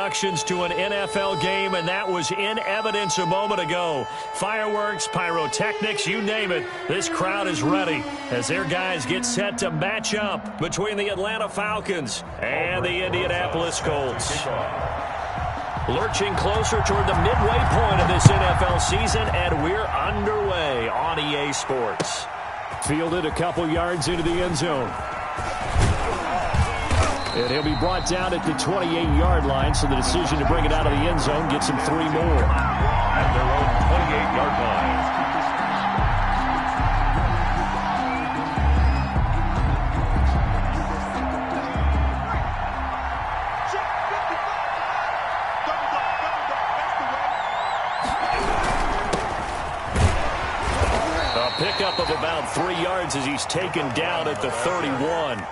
introductions to an NFL game, and that was in evidence a moment ago. Fireworks, pyrotechnics, you name it. This crowd is ready as their guys get set to match up between the Atlanta Falcons and the Indianapolis Colts. Lurching closer toward the midway point of this NFL season, and we're underway on EA Sports. Fielded a couple yards into the end zone. And he'll be brought down at the 28-yard line, so the decision to bring it out of the end zone gets him 3 more. At their own 28-yard line. A pickup of about 3 yards as he's taken down at the 31.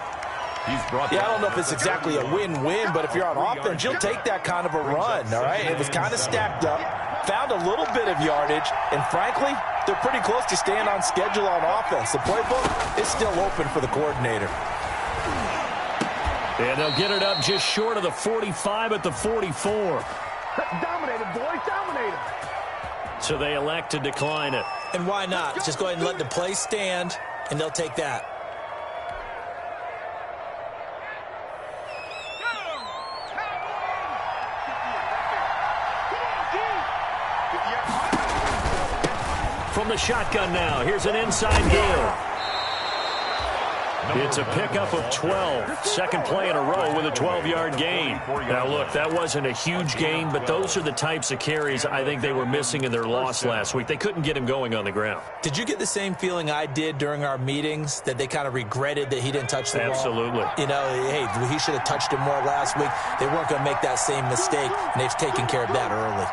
I don't know if it's exactly a win-win, but if you're on offense, you'll take that kind of a run, all right? It was kind of stacked up, found a little bit of yardage, and frankly, they're pretty close to staying on schedule on offense. The playbook is still open for the coordinator. And they'll get it up just short of the 45 at the 44. Dominated, boys, dominated. So they elect to decline it. And why not? Just go ahead and let the play stand, and they'll take that. From the shotgun now, here's an inside deal. It's a pickup of 12. Second play in a row with a 12-yard gain. Now, look, that wasn't a huge gain, but those are the types of carries I think they were missing in their loss last week. They couldn't get him going on the ground. Did you get the same feeling I did during our meetings, that they kind of regretted that he didn't touch the ball? Absolutely. You know, hey, he should have touched it more last week. They weren't going to make that same mistake, and they've taken care of that early.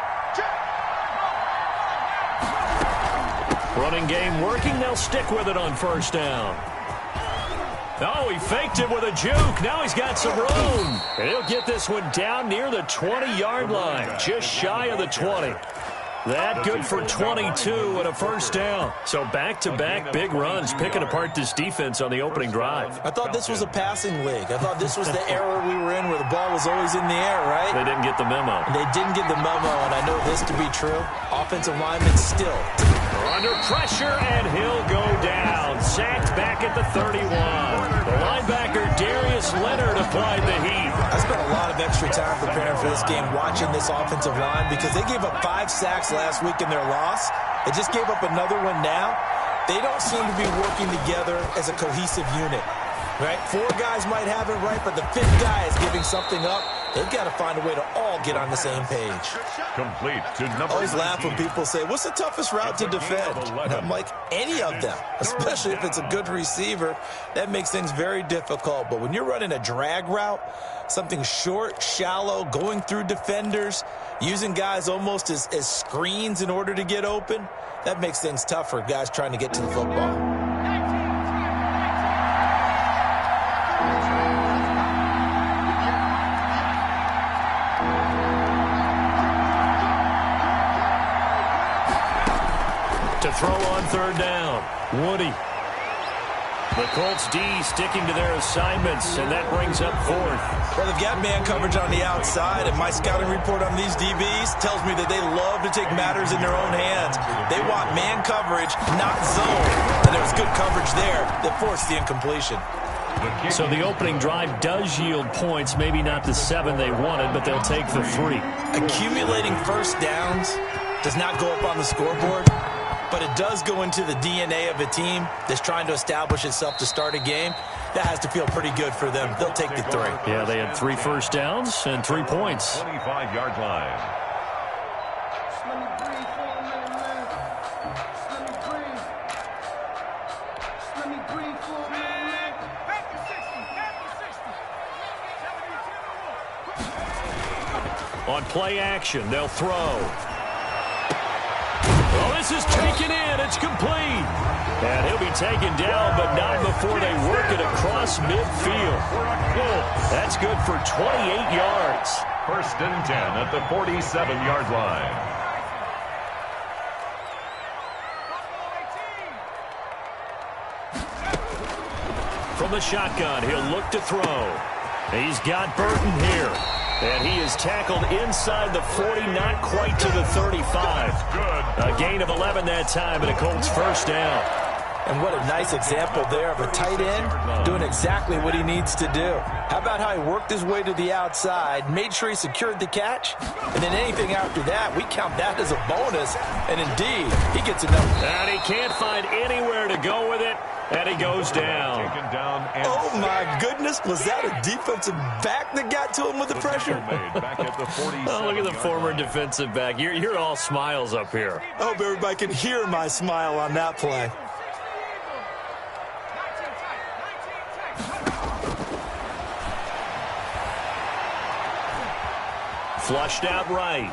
Running game working. They'll stick with it on first down. Oh, he faked it with a juke. Now he's got some room. And he'll get this one down near the 20-yard line, just shy of the 20. That good for 22 and a first down. So back-to-back big runs, picking apart this defense on the opening drive. I thought this was a passing league. I thought this was the era we were in where the ball was always in the air, right? They didn't get the memo. They didn't get the memo, and I know this to be true. Offensive linemen still under pressure, and he'll go down. Sacked back at the 31. The linebacker, Darius Leonard, applied the heat. I spent a lot of extra time preparing for this game, watching this offensive line, because they gave up 5 sacks last week in their loss. They just gave up another one now. They don't seem to be working together as a cohesive unit, right? 4 guys might have it right, but the 5th guy is giving something up. They've got to find a way to all get on the same page. Complete to number I always laugh when people say, what's the toughest route to defend? And I'm like, any of them, especially if it's a good receiver. That makes things very difficult. But when you're running a drag route, something short, shallow, going through defenders, using guys almost as screens in order to get open, that makes things tough for guys trying to get to the football. To throw on third down, Woody. The Colts D sticking to their assignments, and that brings up 4th. Well, they've got man coverage on the outside, and my scouting report on these DBs tells me that they love to take matters in their own hands. They want man coverage, not zone. And there was good coverage there that forced the incompletion. So the opening drive does yield points, maybe not the 7 they wanted, but they'll take the 3. Accumulating first downs does not go up on the scoreboard, but it does go into the DNA of a team that's trying to establish itself to start a game. That has to feel pretty good for them. They'll take the 3. Yeah, they had 3 first downs and 3 points. 25-yard line. On play action, they'll throw. Oh, this is taken in. It's complete. And he'll be taken down, but not before they work it across midfield. That's good for 28 yards. 1st and 10 at the 47-yard line. From the shotgun, he'll look to throw. He's got Burton here. And he is tackled inside the 40, not quite to the 35. A gain of 11 that time, and a Colts first down. And what a nice example there of a tight end doing exactly what he needs to do. How about how he worked his way to the outside, made sure he secured the catch, and then anything after that, we count that as a bonus. And indeed, he gets enough. And he can't find anywhere to go with it, and he goes down. Oh, my goodness. Was that a defensive back that got to him with the pressure? Oh, look at the former defensive back. You're all smiles up here. I hope everybody can hear my smile on that play. Flushed out right.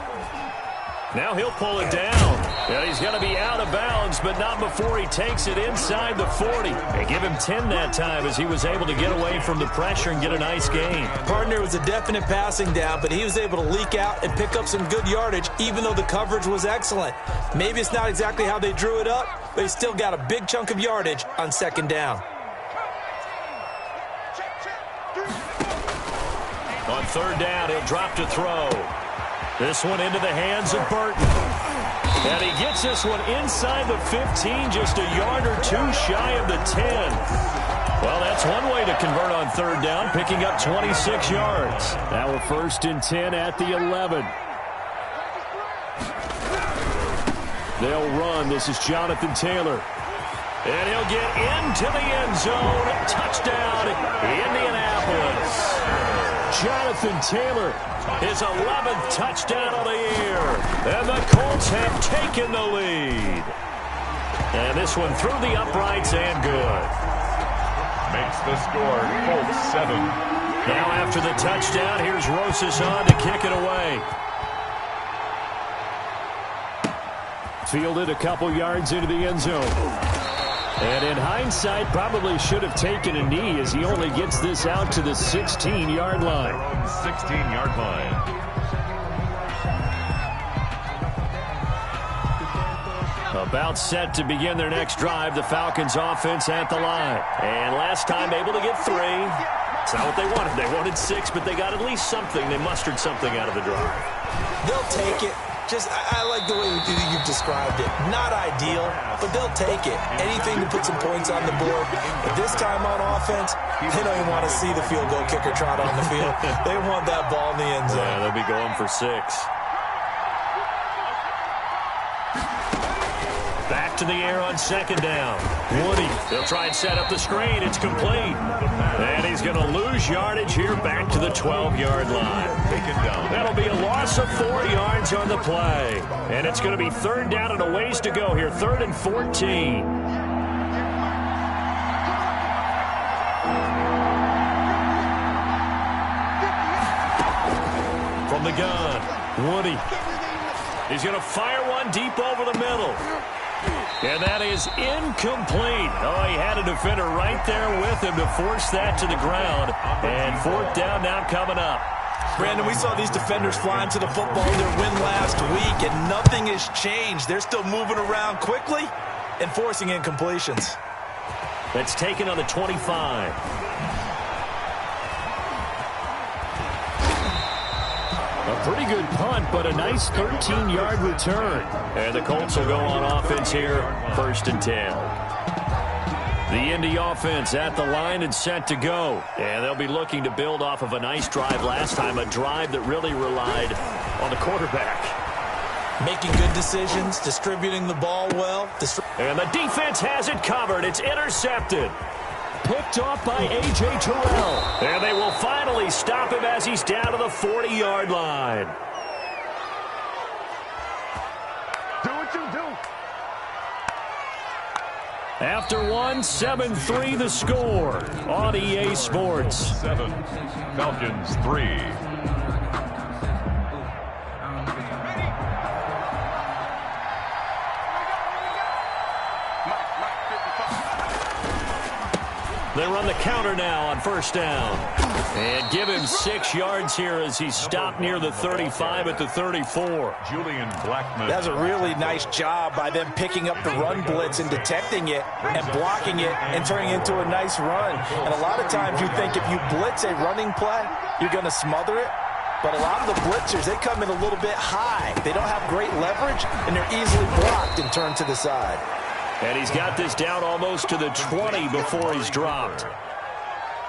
Now he'll pull it down. And he's going to be out of bounds, but not before he takes it inside the 40. They give him 10 that time as he was able to get away from the pressure and get a nice gain. Partner was a definite passing down, but he was able to leak out and pick up some good yardage, even though the coverage was excellent. Maybe it's not exactly how they drew it up, but he still got a big chunk of yardage on second down. On third down, he'll drop to throw. This one into the hands of Burton. And he gets this one inside the 15, just a yard or two shy of the 10. Well, that's one way to convert on third down, picking up 26 yards. Now we're first and 10 at the 11. They'll run. This is Jonathan Taylor. And he'll get into the end zone. Touchdown, Indianapolis. Jonathan Taylor, his 11th touchdown of the year. And the Colts have taken the lead. And this one through the uprights and good. Makes the score Colts 7. Now after the touchdown, here's Rosas on to kick it away. Fielded a couple yards into the end zone. And in hindsight, probably should have taken a knee as he only gets this out to the 16-yard line. 16-yard line. About set to begin their next drive, the Falcons offense at the line. And last time able to get 3. It's not what they wanted. They wanted 6, but they got at least something. They mustered something out of the drive. They'll take it. I like the way you've described it. Not ideal, but they'll take it. Anything to put some points on the board. But this time on offense, they don't even want to see the field goal kicker trot on the field. They want that ball in the end zone. Yeah, they'll be going for 6. Back to the air on second down. Woody, they'll try and set up the screen. It's complete. And he's going to lose yardage here back to the 12-yard line. That'll be a loss of 4 yards on the play. And it's going to be third down and a ways to go here. 3rd and 14. From the gun, Woody. He's going to fire one deep over the middle. And that is incomplete. Oh, he had a defender right there with him to force that to the ground. And 4th down now coming up. Brandon, we saw these defenders flying to the football in their win last week, and nothing has changed. They're still moving around quickly and forcing incompletions. That's taken on the 25. A pretty good punt, but a nice 13-yard return. And the Colts will go on offense here, 1st and 10. The Indy offense at the line and set to go. And they'll be looking to build off of a nice drive last time, a drive that really relied on the quarterback. Making good decisions, distributing the ball well. And the defense has it covered. It's intercepted. Picked off by A.J. Terrell. And they will finally stop him as he's down to the 40-yard line. Do what you do. After one, 7-3 the score on EA Sports. 7, Falcons 3. They run the counter now on 1st down. And give him 6 yards here as he's stopped near the 35 at the 34. Julian Blackman. That's a really nice job by them picking up the run blitz and detecting it and blocking it and turning it into a nice run. And a lot of times you think if you blitz a running play, you're going to smother it. But a lot of the blitzers, they come in a little bit high. They don't have great leverage, and they're easily blocked and turned to the side. And he's got this down almost to the 20 before he's dropped.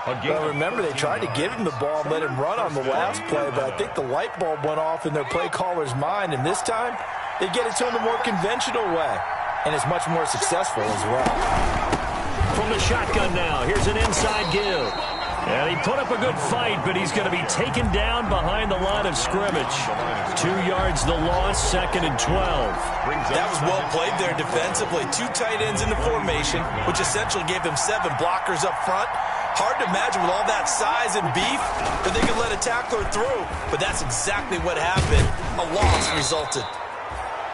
Well, remember, they tried to give him the ball and let him run on the last play, but I think the light bulb went off in their play caller's mind, and this time they get it to him a more conventional way, and it's much more successful as well. From the shotgun now, here's an inside give. And he put up a good fight, but he's going to be taken down behind the line of scrimmage. 2 yards the loss, 2nd and 12. That was well played there defensively. 2 tight ends in the formation, which essentially gave them 7 blockers up front. Hard to imagine with all that size and beef that they could let a tackler through, but that's exactly what happened. A loss resulted.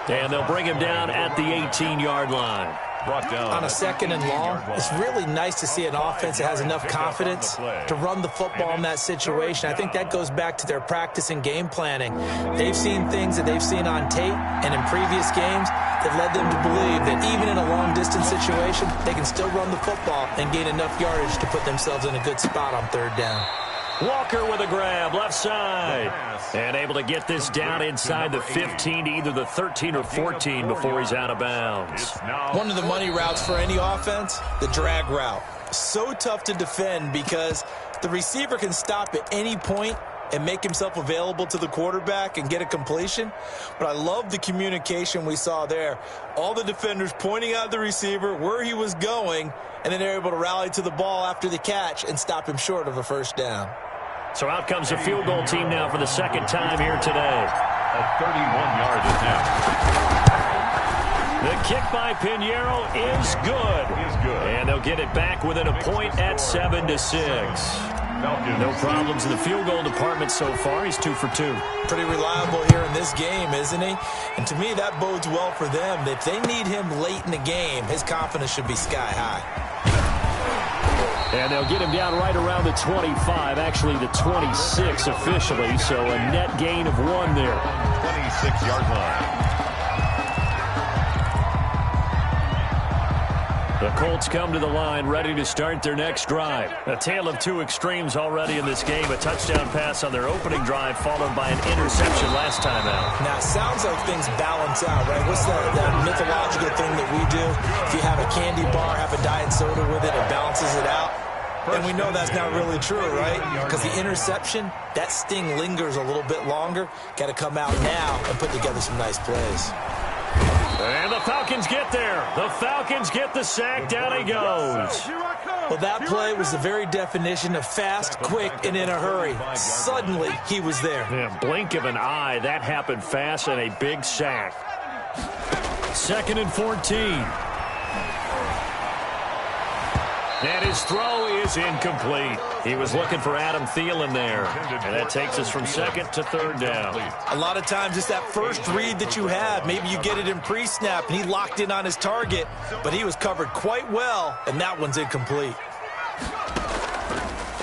And they'll bring him down at the 18-yard line. On a 2nd and long, it's really nice to see an offense that has enough confidence to run the football in that situation. I think that goes back to their practice and game planning. They've seen things that they've seen on tape and in previous games that led them to believe that even in a long-distance situation, they can still run the football and gain enough yardage to put themselves in a good spot on 3rd down. Walker with a grab, left side. And able to get this down inside the 15 to either the 13 or 14 before he's out of bounds. One of the money routes for any offense, the drag route. So tough to defend because the receiver can stop at any point and make himself available to the quarterback and get a completion. But I love the communication we saw there. All the defenders pointing out the receiver, where he was going, and then they're able to rally to the ball after the catch and stop him short of a 1st down. So out comes the field goal team now for the 2nd time here today. A 31-yard attempt. The kick by Pinheiro is good. And they'll get it back within a point at 7-6. No problems in the field goal department so far. He's 2 for 2. Pretty reliable here in this game, isn't he? And to me, that bodes well for them. If they need him late in the game, his confidence should be sky high. And they'll get him down right around the 25, actually the 26 officially, so a net gain of 1 there. 26-yard line. The Colts come to the line ready to start their next drive. A tale of 2 extremes already in this game. A touchdown pass on their opening drive followed by an interception last time out. Now, it sounds like things balance out, right? What's that mythological thing that we do? If you have a candy bar, have a diet soda with it, it balances it out. And we know that's not really true, right? Because the interception, that sting lingers a little bit longer. Got to come out now and put together some nice plays. And the Falcons get there. The Falcons get the sack. Down he goes. Well, that play was the very definition of fast, quick, and in a hurry. Suddenly, he was there. Yeah, blink of an eye. That happened fast and a big sack. 2nd and 14. And his throw is incomplete. He was looking for Adam Thielen there. And that takes us from 2nd to 3rd down. A lot of times it's that first read that you have. Maybe you get it in pre-snap and he locked in on his target, but he was covered quite well, and that one's incomplete.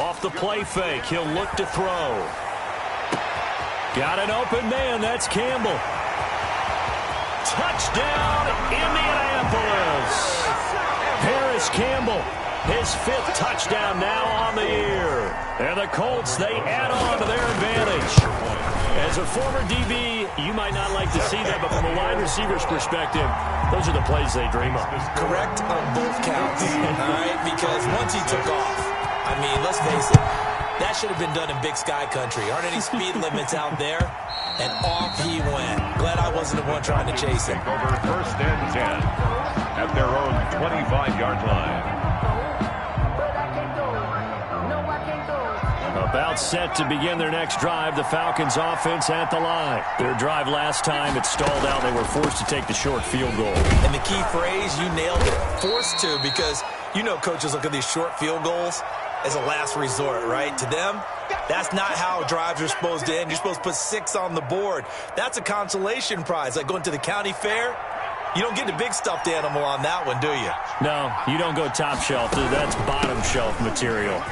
Off the play fake, he'll look to throw. Got an open man, that's Campbell. Touchdown, Indianapolis. Harris Campbell. His 5th touchdown now on the year. And the Colts, they add on to their advantage. As a former DB, you might not like to see that, but from a wide receiver's perspective, those are the plays they dream of. Correct on both counts, all right? Because once he took off, I mean, let's face it, that should have been done in Big Sky Country. Aren't any speed limits out there? And off he went. Glad I wasn't the one trying to chase him. Over 1st and 10 at their own 25-yard line. About set to begin their next drive, the Falcons offense at the line. Their drive last time, it stalled out. They were forced to take the short field goal. And the key phrase, you nailed it, forced to, because you know coaches look at these short field goals as a last resort, right? To them, that's not how drives are supposed to end. You're supposed to put 6 on the board. That's a consolation prize, like going to the county fair. You don't get the big stuffed animal on that one, do you? No, you don't go top shelf. That's bottom shelf material.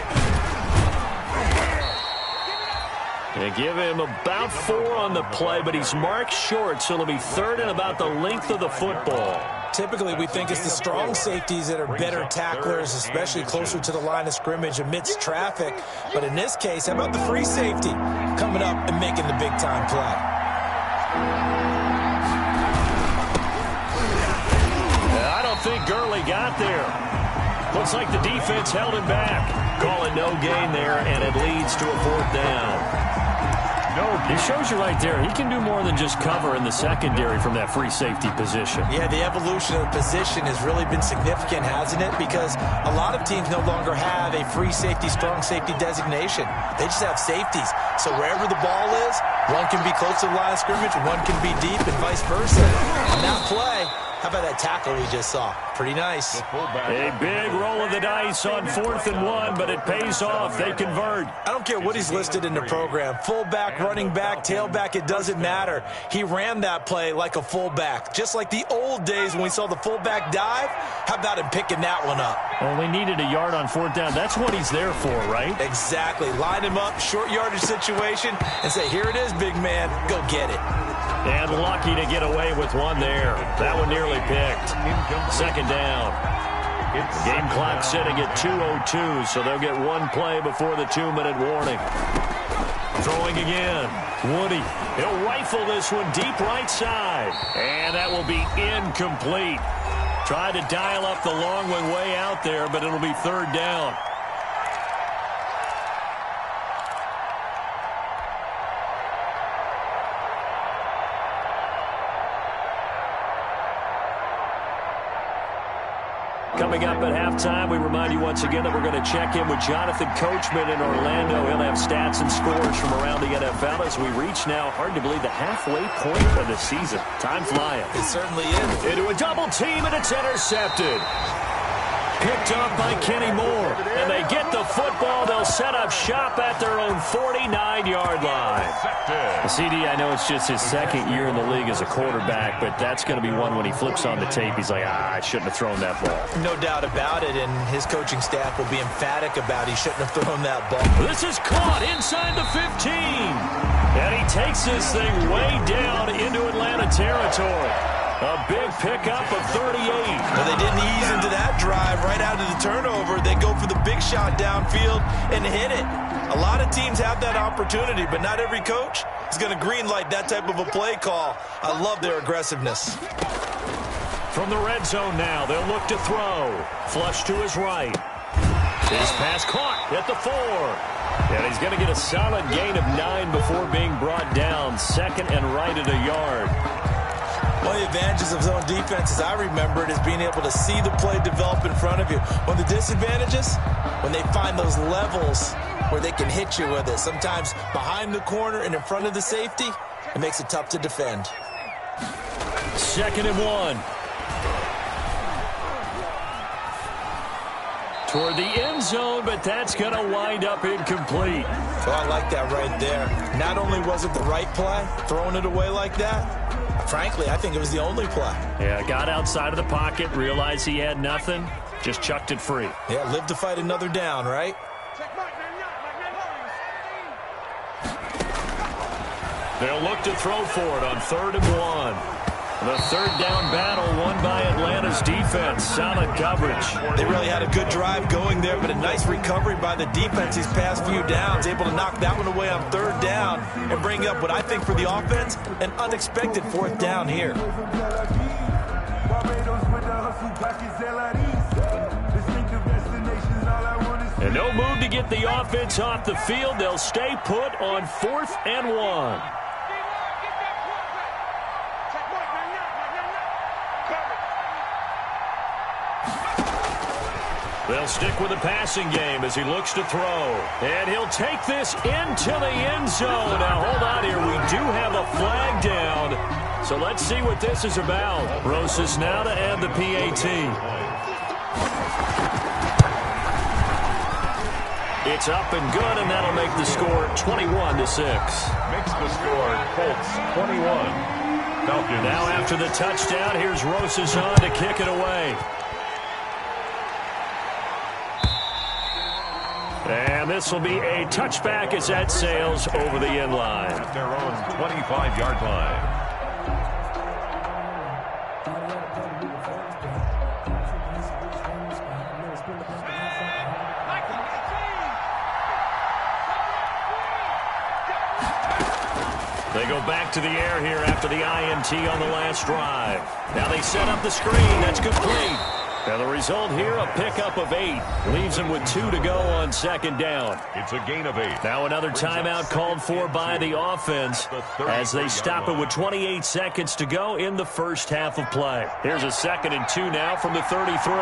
They give him about 4 on the play, but he's marked short, so it'll be 3rd and about the length of the football. typically we think it's the strong safeties that are better tacklers, especially closer to the line of scrimmage amidst traffic. But in this case, how about the free safety coming up and making the big-time play? I don't think Gurley got there. Looks like the defense held him back. Call it no gain there, and it leads to a 4th down. It shows you right there, he can do more than just cover in the secondary from that free safety position. Yeah, the evolution of the position has really been significant, hasn't it? Because a lot of teams no longer have a free safety, strong safety designation. They just have safeties. So wherever the ball is, one can be close to the line of scrimmage, one can be deep, and vice versa. And that play, how about that tackle we just saw? Pretty nice. A big roll of the dice on 4th and 1, but it pays off. They convert. I don't care what he's listed in the program. Fullback, running back, tailback, it doesn't matter. He ran that play like a fullback. Just like the old days when we saw the fullback dive. How about him picking that one up? Only needed a yard on 4th down. That's what he's there for, right? Exactly. Line him up, short yardage situation, and say, here it is, big man. Go get it. And lucky to get away with one there. That one nearly picked. 2nd down. Game clock sitting at 2:02, so they'll get one play before the 2-minute warning. Throwing again. Woody. He'll rifle this one deep right side. And that will be incomplete. Tried to dial up the long one way out there, but it'll be 3rd down. Coming up at halftime, we remind you once again that we're going to check in with Jonathan Coachman in Orlando. He'll have stats and scores from around the NFL as we reach now, hard to believe, the halfway point of the season. Time flying. It certainly is. Into a double team, and it's intercepted. Picked up by Kenny Moore. And they get the football. They'll set up shop at their own 49-yard line. CD, I know it's just his 2nd year in the league as a quarterback, but that's going to be one when he flips on the tape. He's like, I shouldn't have thrown that ball. No doubt about it, and his coaching staff will be emphatic about he shouldn't have thrown that ball. This is caught inside the 15. And he takes this thing way down into Atlanta territory. A big pickup of 38. Well, they didn't ease into that drive right out of the turnover. They go for the big shot downfield and hit it. A lot of teams have that opportunity, but not every coach is going to greenlight that type of a play call. I love their aggressiveness. From the red zone now, they'll look to throw. Flush to his right. His pass caught at the 4. And he's going to get a solid gain of 9 before being brought down. 2nd and right at a yard. One of the advantages of zone defense, as I remember it, is being able to see the play develop in front of you. One of the disadvantages, when they find those levels where they can hit you with it. Sometimes behind the corner and in front of the safety, it makes it tough to defend. 2nd and 1. Toward the end zone, but that's going to wind up incomplete. Oh, I like that right there. Not only was it the right play, throwing it away like that, frankly, I think it was the only play. Yeah, got outside of the pocket, realized he had nothing, just chucked it free. Yeah, live to fight another down, right? They'll look to throw for it on 3rd and 1. The 3rd down battle won by Atlanta's defense. Solid coverage. They really had a good drive going there, but a nice recovery by the defense these past few downs. Able to knock that one away on 3rd down and bring up what I think for the offense, an unexpected 4th down here. And no move to get the offense off the field. They'll stay put on 4th and 1. They'll stick with the passing game as he looks to throw. And he'll take this into the end zone. Now, hold on here. We do have a flag down. So let's see what this is about. Rosas now to add the PAT. It's up and good, and that'll make the score 21-6. Makes the score Colts 21. Falcons. Now after the touchdown, here's Rosas on to kick it away. And this will be a touchback as that sails over the end line. At their own 25-yard line. They go back to the air here after the INT on the last drive. Now they set up the screen. That's complete. And the result here, a pickup of 8. Leaves them with 2 to go on second down. It's a gain of 8. Now another timeout called for by the offense as they stop it with 28 seconds to go in the first half of play. Here's a 2nd and 2 now from the 33.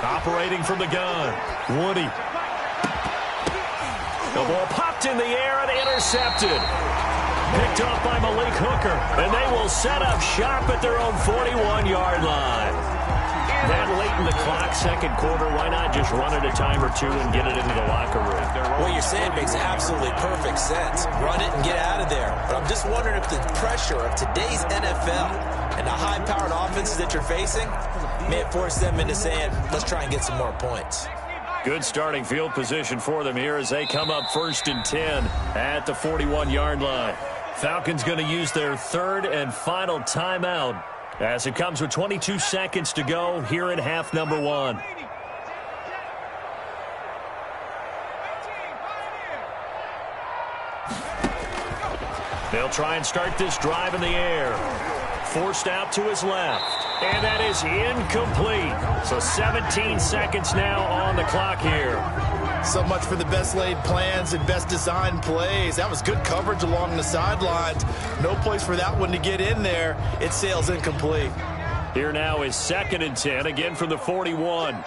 Operating from the gun, Woody. The ball popped in the air and intercepted. Picked off by Malik Hooker, and they will set up shop at their own 41-yard line. That late in the clock, second quarter, why not just run it a time or two and get it into the locker room? What you're saying makes absolutely perfect sense. Run it and get out of there. But I'm just wondering if the pressure of today's NFL and the high-powered offenses that you're facing may force them into saying, let's try and get some more points. Good starting field position for them here as they come up 1st and 10 at the 41-yard line. Falcons going to use their 3rd and final timeout as it comes with 22 seconds to go here in half number 1. They'll try and start this drive in the air. Forced out to his left. And that is incomplete. So 17 seconds now on the clock here. So much for the best laid plans and best designed plays. That was good coverage along the sidelines. No place for that one to get in there. It sails incomplete. Here now is 2nd and 10, again from the 41.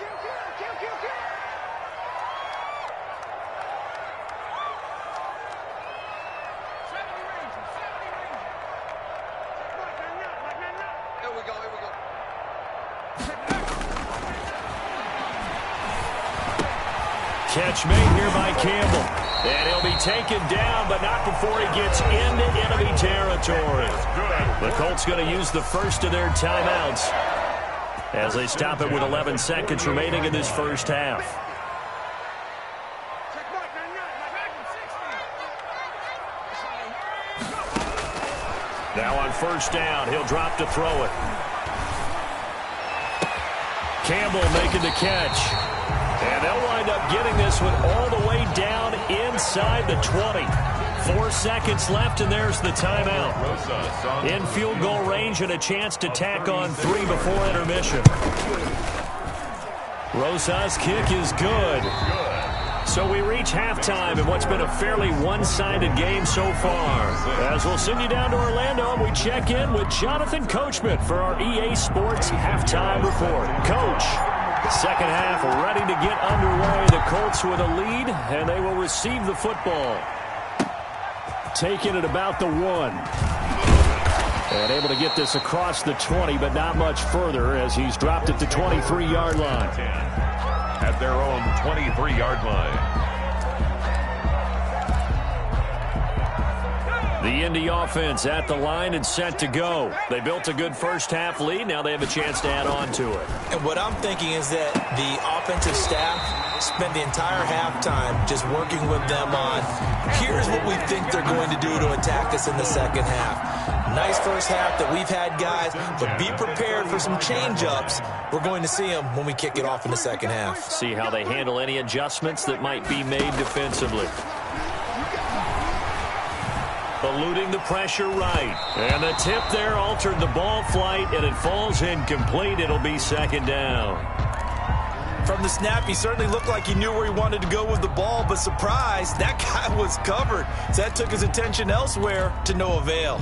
Catch made here by Campbell. And he'll be taken down, but not before he gets into enemy territory. The Colts going to use the first of their timeouts as they stop it with 11 seconds remaining in this first half. Now on first down, he'll drop to throw it. Campbell making the catch. And they'll wind up getting this one all the way down inside the 20. 4 seconds left, and there's the timeout. In field goal range and a chance to tack on 3 before intermission. Rosa's kick is good. So we reach halftime in what's been a fairly one-sided game so far. As we'll send you down to Orlando, and we check in with Jonathan Coachman for our EA Sports Halftime Report. Coach. Second half ready to get underway. The Colts with a lead, and they will receive the football. Taking it about the 1. And able to get this across the 20, but not much further as he's dropped it to 23-yard line. At their own 23-yard line. The Indy offense at the line and set to go. They built a good first half lead. Now they have a chance to add on to it. And what I'm thinking is that the offensive staff spent the entire halftime just working with them on, here's what we think they're going to do to attack us in the second half. Nice first half that we've had, guys, but be prepared for some change-ups. We're going to see them when we kick it off in the second half. See how they handle any adjustments that might be made defensively. Eluding the pressure right. And the tip there altered the ball flight, and it falls incomplete. It'll be second down. From the snap, he certainly looked like he knew where he wanted to go with the ball, but surprise, that guy was covered. So that took his attention elsewhere to no avail.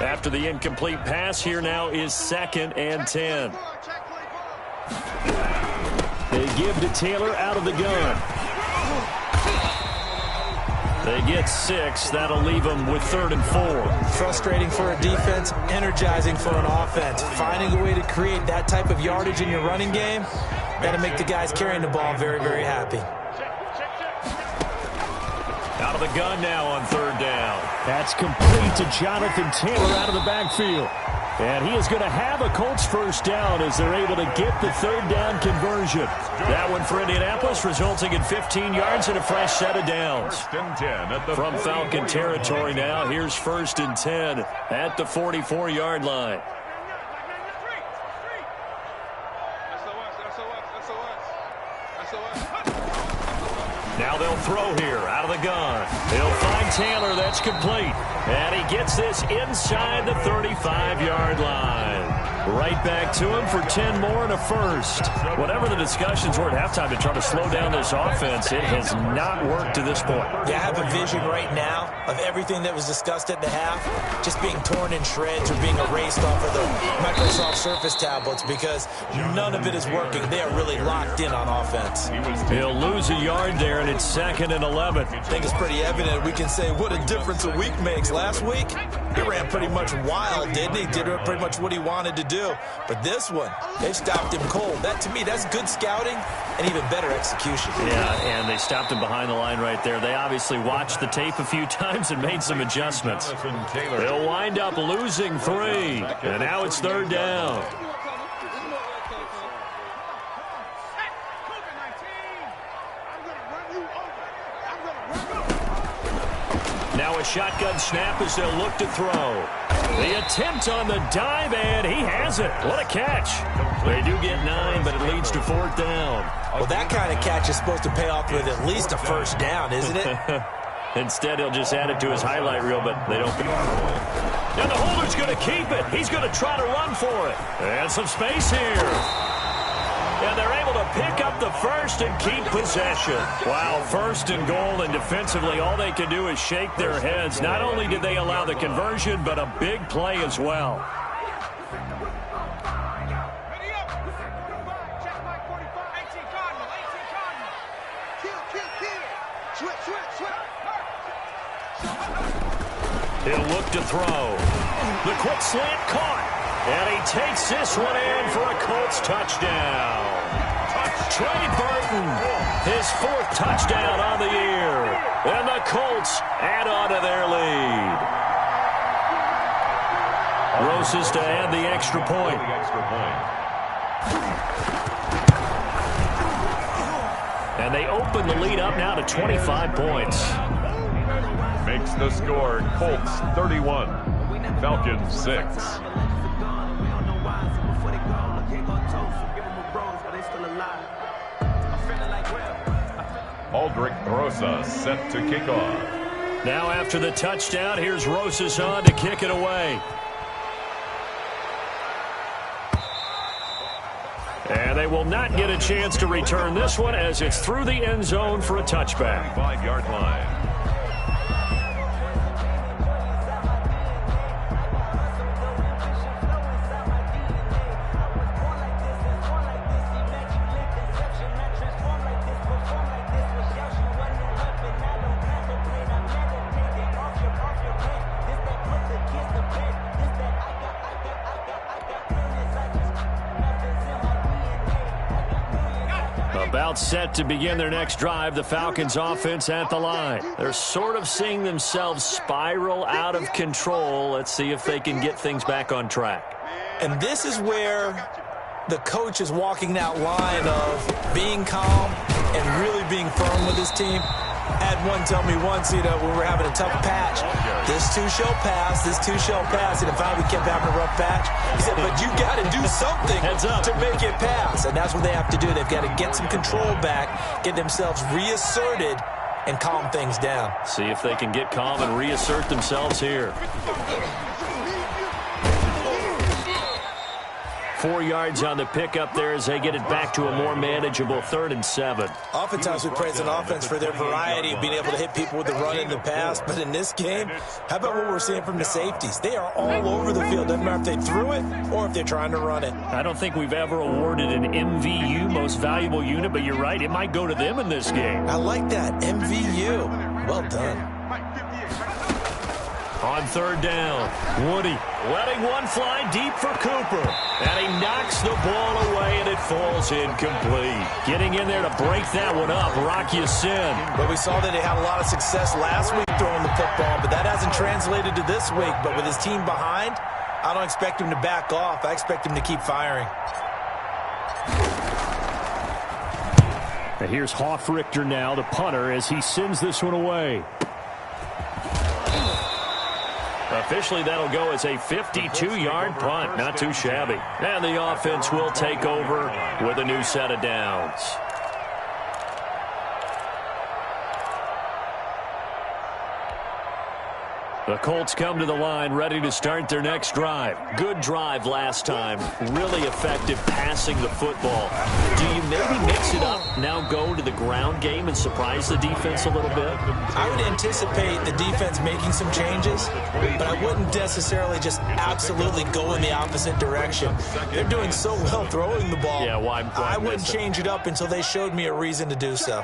After the incomplete pass, here now is 2nd and 10. They give to Taylor out of the gun. They get 6. That'll leave them with 3rd and 4. Frustrating for a defense, energizing for an offense. Finding a way to create that type of yardage in your running game, got to make the guys carrying the ball very, very happy. Out of the gun now on 3rd down. That's complete to Jonathan Taylor out of the backfield. And he is going to have a Colts first down as they're able to get the 3rd down conversion. That one for Indianapolis resulting in 15 yards and a fresh set of downs. From Falcon territory now, here's 1st and 10 at the 44-yard line. SOS. Now they'll throw here out of the gun. He'll find Taylor. That's complete. And he gets this inside the 35-yard line. Right back to him for 10 more and a first. Whatever the discussions were at halftime to try to slow down this offense, it has not worked to this point. Yeah, I have a vision right now of everything that was discussed at the half just being torn in shreds or being erased off of the Microsoft Surface tablets because none of it is working. They are really locked in on offense. He'll lose a yard there, and it's 2nd and 11. I think it's pretty evident. We can say what a difference a week makes. Last week, he ran pretty much wild, didn't he? Did pretty much what he wanted to do. But this one, they stopped him cold. That, to me, that's good scouting and even better execution. Yeah, and they stopped him behind the line right there. They obviously watched the tape a few times and made some adjustments. They'll wind up losing 3, and now it's 3rd down. Now a shotgun snap as they'll look to throw. The attempt on the dive, and he has it. What a catch. They do get 9, but it leads to 4th down. Well, that kind of catch is supposed to pay off with at least a first down, isn't it? Instead, he'll just add it to his highlight reel, but they don't. And the holder's going to keep it. He's going to try to run for it. And some space here. And they're able to pick up the first and keep possession. Wow, 1st and goal, and defensively, all they can do is shake their heads. Not only did they allow the conversion, but a big play as well. He'll look to throw. The quick slant caught. And he takes this one in for a Colts touchdown. Trey Burton, his 4th touchdown on the year. And the Colts add on to their lead. Roses to add the extra point. And they open the lead up now to 25 points. Makes the score Colts 31, Falcons 6. Aldrich Rosa set to kick off. Now after the touchdown, here's Rosas on to kick it away. And they will not get a chance to return this one as it's through the end zone for a touchback. 5-yard line. About set to begin their next drive, the Falcons offense at the line. They're sort of seeing themselves spiral out of control. Let's see if they can get things back on track. And this is where the coach is walking that line of being calm and really being firm with his team. I had one tell me once, when we were having a tough patch, this too shall pass, this too shall pass. And finally we kept having a rough patch. He said, but you got to do something to make it pass. And that's what they have to do. They've got to get some control back, get themselves reasserted, and calm things down. See if they can get calm and reassert themselves here. 4 yards on the pickup there as they get it back to a more manageable 3rd and 7. Oftentimes we praise an offense for their variety of being able to hit people with the run and the pass. But in this game, how about what we're seeing from the safeties? They are all over the field. Doesn't matter if they threw it or if they're trying to run it. I don't think we've ever awarded an MVU, most valuable unit, but you're right. It might go to them in this game. I like that. MVU. Well done. On 3rd down, Woody letting one fly deep for Cooper. And he knocks the ball away, and it falls incomplete. Getting in there to break that one up, Rock Ya-Sin. But we saw that he had a lot of success last week throwing the football, but that hasn't translated to this week. But with his team behind, I don't expect him to back off. I expect him to keep firing. And here's Hoffrichter now, the punter, as he sends this one away. Officially, that'll go as a 52-yard punt. Not too shabby. And the offense will take over with a new set of downs. The Colts come to the line ready to start their next drive. Good drive last time. Really effective passing the football. Do you maybe mix it up, now go to the ground game and surprise the defense a little bit? I would anticipate the defense making some changes, but I wouldn't necessarily just absolutely go in the opposite direction. They're doing so well throwing the ball. Yeah, why I wouldn't change it up until they showed me a reason to do so.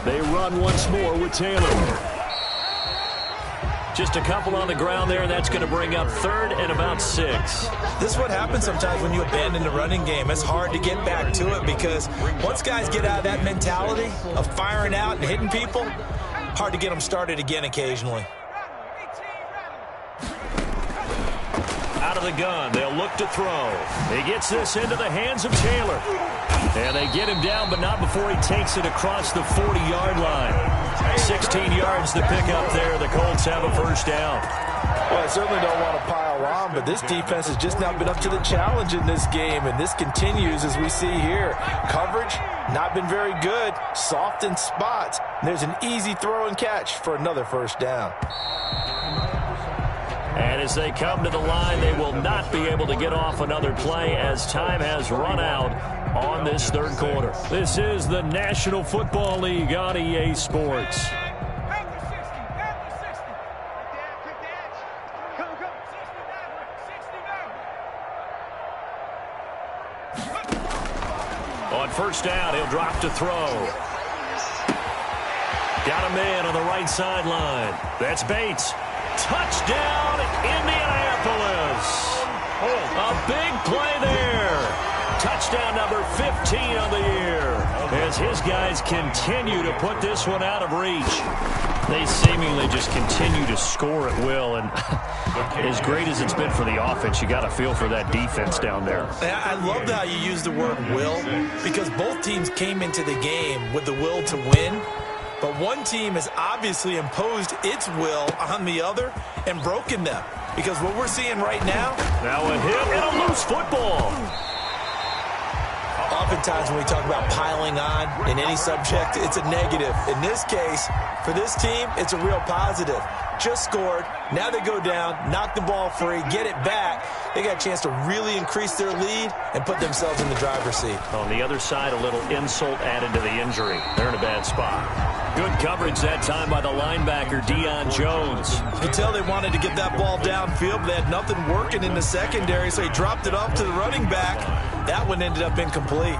They run once more with Taylor. Just a couple on the ground there, and that's going to bring up 3rd and about 6. This is what happens sometimes when you abandon the running game. It's hard to get back to it because once guys get out of that mentality of firing out and hitting people, hard to get them started again occasionally. Out of the gun, they'll look to throw. He gets this into the hands of Taylor. And they get him down, but not before he takes it across the 40-yard line. 16 yards to pick up there. The Colts have a first down. Well, I certainly don't want to pile on, but this defense has just not been up to the challenge in this game, and this continues as we see here. Coverage, not been very good, soft in spots. There's an easy throw and catch for another first down. And as they come to the line, they will not be able to get off another play as time has run out on this third quarter. This is the National Football League on EA Sports. On first down, he'll drop to throw. Got him in on the right sideline. That's Bates. Touchdown, Indianapolis. A big play there. Touchdown number 15 on the year as his guys continue to put this one out of reach. They seemingly just continue to score at will, and as great as it's been for the offense, you got to feel for that defense down there. I love how you use the word will, because both teams came into the game with the will to win. But one team has obviously imposed its will on the other and broken them. Because what we're seeing right now... Now a hit and a loose football. Oftentimes when we talk about piling on in any subject, it's a negative. In this case, for this team, it's a real positive. Just scored. Now they go down, knock the ball free, get it back. They got a chance to really increase their lead and put themselves in the driver's seat. On the other side, a little insult added to the injury. They're in a bad spot. Good coverage that time by the linebacker, Deion Jones. You could tell they wanted to get that ball downfield, but they had nothing working in the secondary, so he dropped it off to the running back. That one ended up incomplete.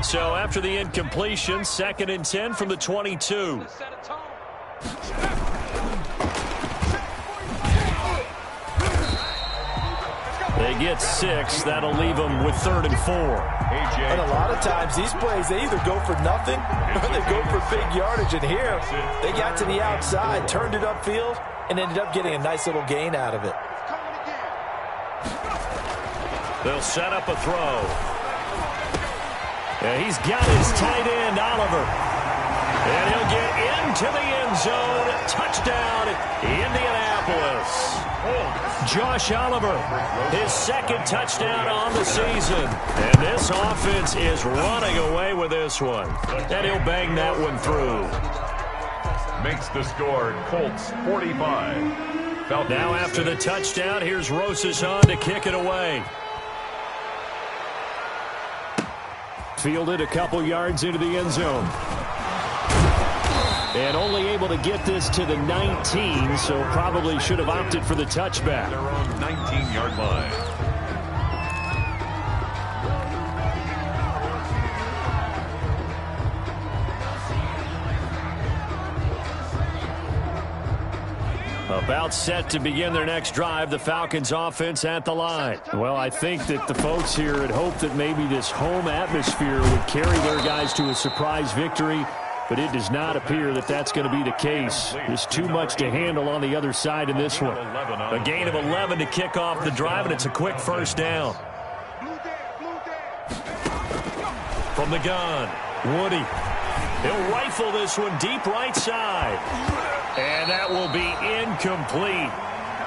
So after the incompletion, 2nd and 10 from the 22. They get 6. That'll leave them with 3rd and 4. And a lot of times these plays, they either go for nothing or they go for big yardage. And here, they got to the outside, turned it upfield, and ended up getting a nice little gain out of it. They'll set up a throw. And he's got his tight end, Oliver. And he'll get into the end zone. Touchdown, Indianapolis. Josh Oliver, his 2nd touchdown on the season. And this offense is running away with this one. And he'll bang that one through. Makes the score Colts 45. Falcons now after the touchdown, here's Rosas on to kick it away. Fielded a couple yards into the end zone. And only able to get this to the 19, so probably should have opted for the touchback. Their own 19-yard line. About set to begin their next drive, the Falcons offense at the line. Well, I think that the folks here had hoped that maybe this home atmosphere would carry their guys to a surprise victory, but it does not appear that that's going to be the case. There's too much to handle on the other side in this one. A gain of 11 to kick off the drive, and it's a quick first down. From the gun, Woody. He'll rifle this one deep right side. And that will be incomplete.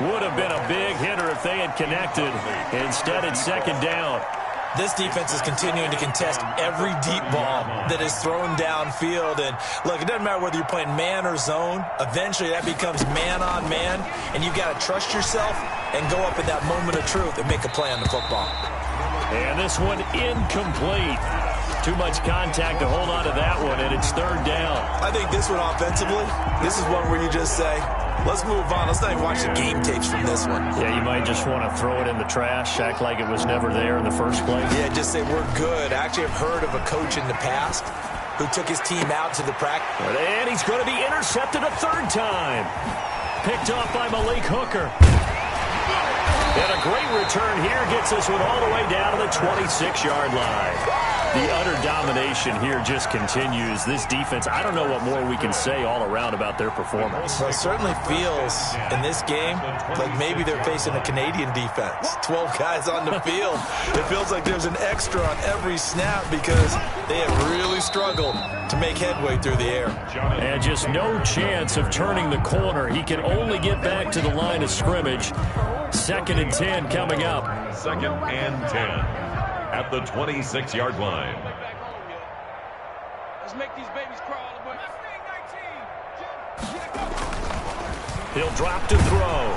Would have been a big hitter if they had connected. Instead, it's 2nd down. This defense is continuing to contest every deep ball that is thrown downfield. And, look, it doesn't matter whether you're playing man or zone. Eventually, that becomes man-on-man, and you've got to trust yourself and go up in that moment of truth and make a play on the football. And this one incomplete. Too much contact to hold on to that one, and it's third down. I think this one offensively, this is one where you just say, let's move on. Let's not even watch the game tapes from this one. Yeah, you might just want to throw it in the trash, act like it was never there in the first place. Yeah, just say we're good. I actually have heard of a coach in the past who took his team out to the practice. And he's going to be intercepted a third time. Picked off by Malik Hooker. And a great return here gets this one all the way down to the 26-yard line. The utter domination here just continues. This defense, I don't know what more we can say all around about their performance. Well, it certainly feels in this game like maybe they're facing a Canadian defense. 12 guys on the field. It feels like there's an extra on every snap because they have really struggled to make headway through the air. And just no chance of turning the corner. He can only get back to the line of scrimmage. 2nd and 10 coming up. 2nd and 10 at the 26-yard line. Let's make these babies crawl. He'll drop to throw.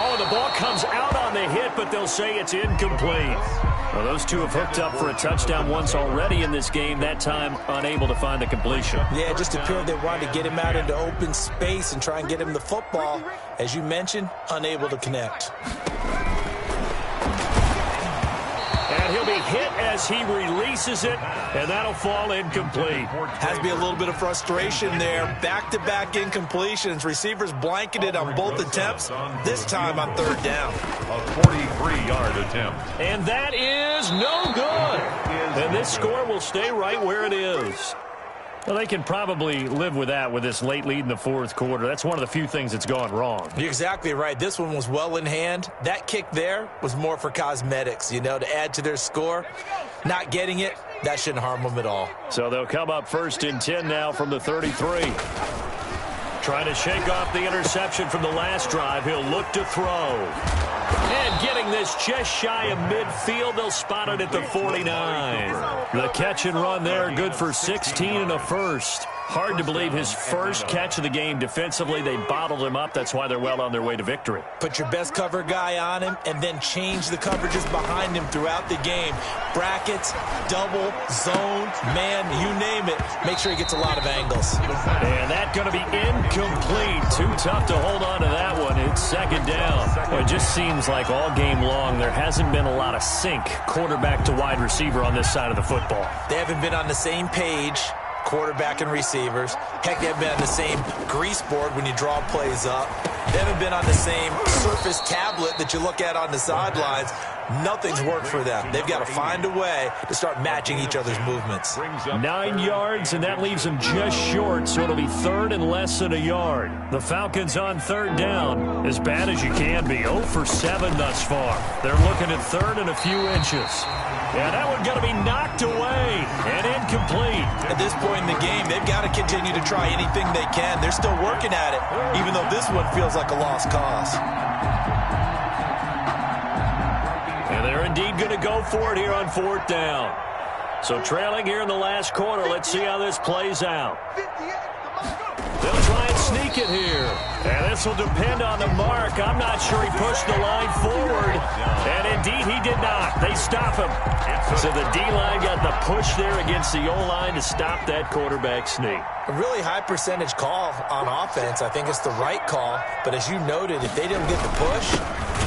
Oh, the ball comes out on the hit, but they'll say it's incomplete. Well, those two have hooked up for a touchdown once already in this game, that time unable to find the completion. Yeah, it just appeared they wanted to get him out into open space and try and get him the football. As you mentioned, unable to connect. And he'll be hit as he releases it, and that'll fall incomplete. Has to be a little bit of frustration there. Back-to-back incompletions. Receivers blanketed on both attempts, this time on third down. A 43-yard attempt. And that is no good. And this score will stay right where it is. Well, they can probably live with that with this late lead in the fourth quarter. That's one of the few things that's gone wrong. You're exactly right. This one was well in hand. That kick there was more for cosmetics, you know, to add to their score. Not getting it, that shouldn't harm them at all. So they'll come up 1st and 10 now from the 33. Trying to shake off the interception from the last drive. He'll look to throw. And getting this just shy of midfield, they'll spot it at the 49. The catch and run there, good for 16 and a first. Hard to believe his first catch of the game defensively. They bottled him up. That's why they're well on their way to victory. Put your best cover guy on him and then change the coverages behind him throughout the game. Brackets, double, zone, man, you name it. Make sure he gets a lot of angles. And that's going to be incomplete. Too tough to hold on to that one. It's 2nd down. Well, it just seems like all game long there hasn't been a lot of sync quarterback to wide receiver on this side of the football. They haven't been on the same page, quarterback and receivers. Heck, they haven't been on the same grease board when you draw plays up. They haven't been on the same surface tablet that you look at on the sidelines. Nothing's worked for them. They've got to find a way to start matching each other's movements. 9 yards, and that leaves them just short, so it'll be 3rd and less than a yard. The Falcons on 3rd down, as bad as you can be. 0 for 7 thus far. They're looking at 3rd and a few inches. And that one's going to be knocked away and incomplete. At this point in the game, they've got to continue to try anything they can. They're still working at it, even though this one feels like a lost cause. And they're indeed going to go for it here on 4th down. So trailing here in the last quarter, let's see how this plays out. They'll try and sneak it here. And this will depend on the mark. I'm not sure he pushed the line forward. And indeed, he did not. They stop him. So the D-line got the push there against the O-line to stop that quarterback sneak. A really high percentage call on offense. I think it's the right call. But as you noted, if they didn't get the push,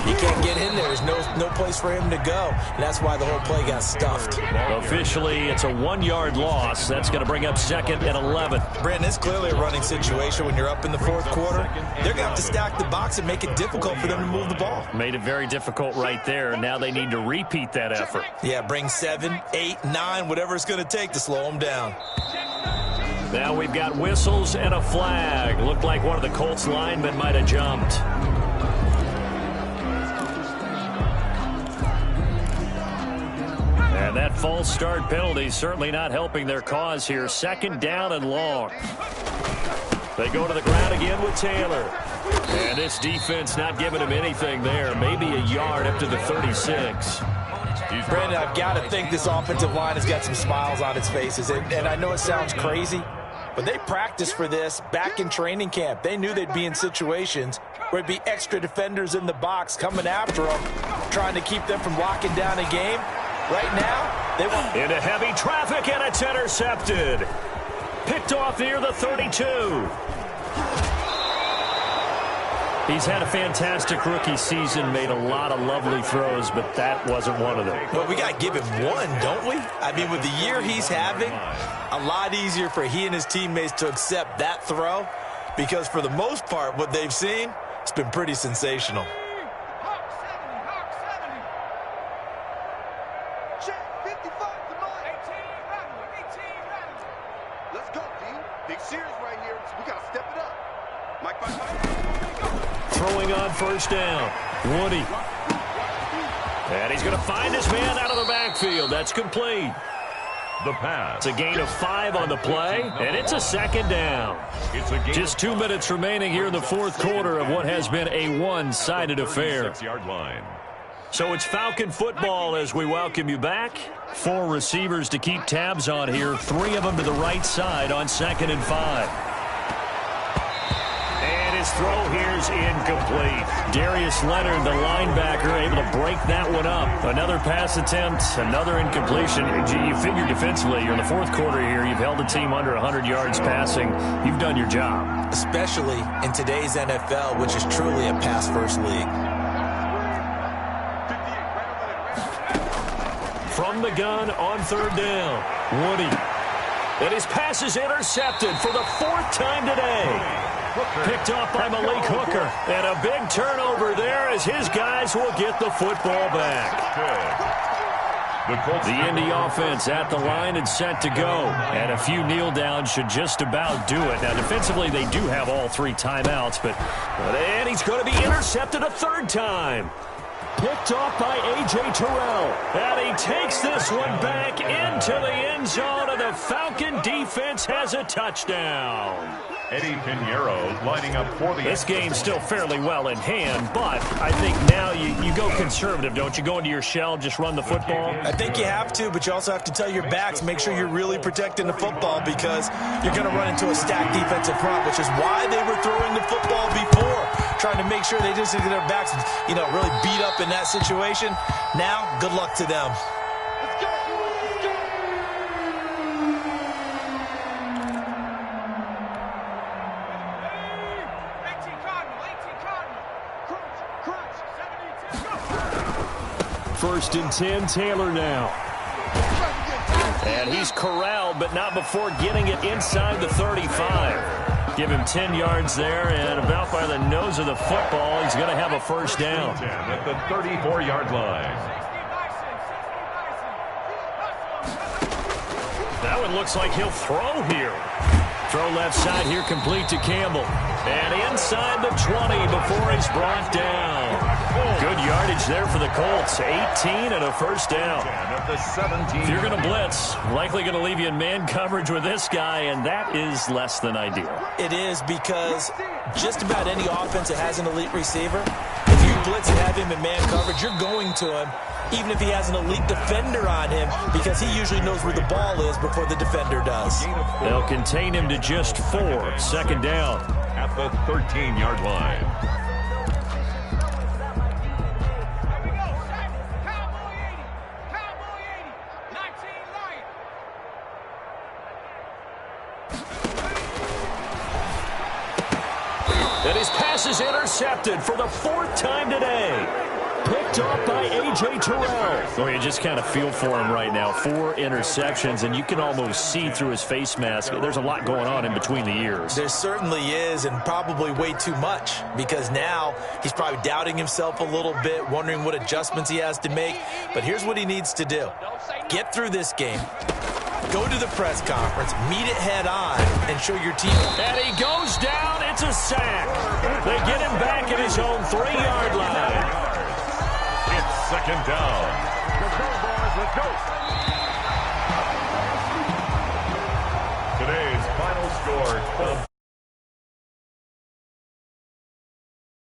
he can't get in there. There's no place for him to go. And that's why the whole play got stuffed. Officially, it's a 1-yard loss. That's going to bring up 2nd and 11. Brandon, it's clearly a running situation when you're up in the fourth quarter. They're going to have to stack the box and make it difficult for them to move the ball. Made it very difficult right there. Now they need to repeat that effort. Yeah, bring 7, 8, 9, whatever it's going to take to slow them down. Now we've got whistles and a flag. Looked like one of the Colts linemen might have jumped. And that false start penalty certainly not helping their cause here. 2nd down and long. They go to the ground again with Taylor. And this defense not giving him anything there. Maybe a yard up to the 36. Brandon, I've got to think this offensive line has got some smiles on its faces. And I know it sounds crazy, but they practiced for this back in training camp. They knew they'd be in situations where it'd be extra defenders in the box coming after them, trying to keep them from locking down a game. Right now, they want... Into heavy traffic, and it's intercepted. Picked off near the 32. He's had a fantastic rookie season, made a lot of lovely throws, but that wasn't one of them. Well, we got to give him one, don't we? I mean, with the year he's having, a lot easier for he and his teammates to accept that throw, because for the most part, what they've seen, it's been pretty sensational. Let's go, D. Big series right here. We got to step it up. Mike. Throwing on first down. Woody. And he's going to find his man out of the backfield. That's complete. The pass. It's a gain of 5 on the play, and it's a second down. Just 2 minutes remaining here in the fourth quarter of what has been a one-sided affair. 36-yard line. So it's Falcon football as we welcome you back. 4 receivers to keep tabs on here. 3 of them to the right side on 2nd and 5. And his throw here's incomplete. Darius Leonard, the linebacker, able to break that one up. Another pass attempt, another incompletion. You figure defensively, you're in the fourth quarter here. You've held the team under 100 yards passing. You've done your job. Especially in today's NFL, which is truly a pass-first league. From the gun on 3rd down, Woody. And his pass is intercepted for the 4th time today. Picked off by Malik Hooker. And a big turnover there as his guys will get the football back. The Indy offense at the line and set to go. And a few kneel downs should just about do it. Now, defensively, they do have all 3 timeouts, and he's going to be intercepted a 3rd time. Picked off by A.J. Terrell. And he takes this one back into the end zone, and the Falcon defense has a touchdown. Eddie Pinheiro lining up for the... This game's still fairly well in hand, but I think now you go conservative, don't you? Go into your shell, just run the football? I think you have to, but you also have to tell your backs, make sure you're really protecting the football, because you're going to run into a stacked defensive front, which is why they were throwing the football before, trying to make sure they just get their backs, really beat up in that situation. Now, good luck to them. First and 10, Taylor now. And he's corralled, but not before getting it inside the 35. Give him 10 yards there, and about by the nose of the football, he's going to have a first down. At the 34-yard line. That one looks like he'll throw here. Throw left side here, complete to Campbell. And inside the 20 before he's brought down. Good yardage there for the Colts. 18 and a first down. If you're going to blitz, likely going to leave you in man coverage with this guy, and that is less than ideal. It is, because just about any offense that has an elite receiver, if you blitz and have him in man coverage, you're going to him, even if he has an elite defender on him, because he usually knows where the ball is before the defender does. They'll contain him to just 4. 2nd down. At the 13-yard line. And his pass is intercepted for the 4th time today. Picked off by A.J. Terrell. Well, you just kind of feel for him right now. 4 interceptions, and you can almost see through his face mask. There's a lot going on in between the ears. There certainly is, and probably way too much, because now he's probably doubting himself a little bit, wondering what adjustments he has to make. But here's what he needs to do. Get through this game. Go to the press conference, meet it head on, and show your team. And he goes down. It's a sack. They get him back at his own 3-yard line. It's 2nd down. Let's go, boys. Let's go. Today's final score.